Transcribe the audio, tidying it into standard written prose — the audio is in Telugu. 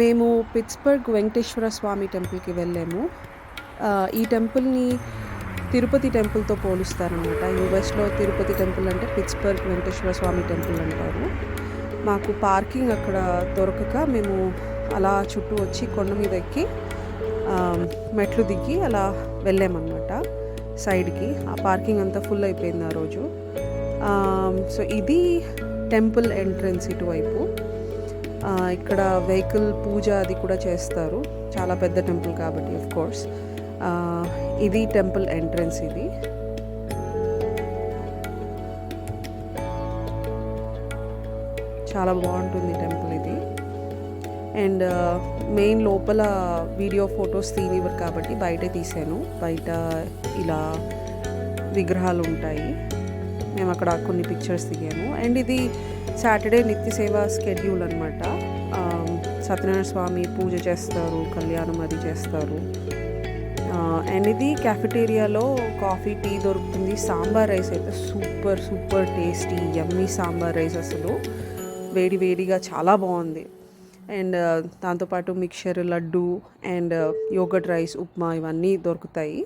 మేము పిట్స్బర్గ్ వెంకటేశ్వర స్వామి టెంపుల్‌కి వెళ్ళాము. ఈ టెంపుల్‌ని తిరుపతి టెంపుల్‌తో పోలుస్తారనమాట. యూఎస్‌లో తిరుపతి టెంపుల్ అంటే పిట్స్బర్గ్ వెంకటేశ్వర స్వామి టెంపుల్ అంటారు. మాకు పార్కింగ్ అక్కడ దొరకక మేము అలా చుట్టూ వచ్చి కొండ మీద ఎక్కి మెట్లు దిగి అలా వెళ్ళామన్నమాట సైడ్‌కి. ఆ పార్కింగ్ అంతా ఫుల్ అయిపోయింది ఆ రోజు. సో ఇది టెంపుల్ ఎంట్రన్స్ ఇటువైపు. ఇక్కడ వెహికల్ పూజ అది కూడా చేస్తారు. చాలా పెద్ద టెంపుల్ కాబట్టి ఆఫ్‌కోర్స్. ఇది టెంపుల్ ఎంట్రన్స్ ఇది. చాలా బాగుంటుంది టెంపుల్ ఇది. అండ్ మెయిన్ లోపల వీడియో ఫొటోస్ తీనివ్వరు కాబట్టి బయటే తీసాను. బయట ఇలా విగ్రహాలు ఉంటాయి. మేము అక్కడ కొన్ని పిక్చర్స్ దిగాము. అండ్ ఇది సాటర్డే నిత్య సేవ స్కెడ్యూల్ అనమాట. సత్యనారాయణ స్వామి పూజ చేస్తారు, కళ్యాణం అది చేస్తారు. అండ్ ఇది క్యాఫెటేరియాలో కాఫీ టీ దొరుకుతుంది. సాంబార్ రైస్ అయితే సూపర్ సూపర్ టేస్టీ యమ్మీ సాంబార్ రైస్, అసలు వేడి వేడిగా చాలా బాగుంది. అండ్ దాంతోపాటు mixture, laddu and yoghurt rice, upma ఇవన్నీ దొరుకుతాయి.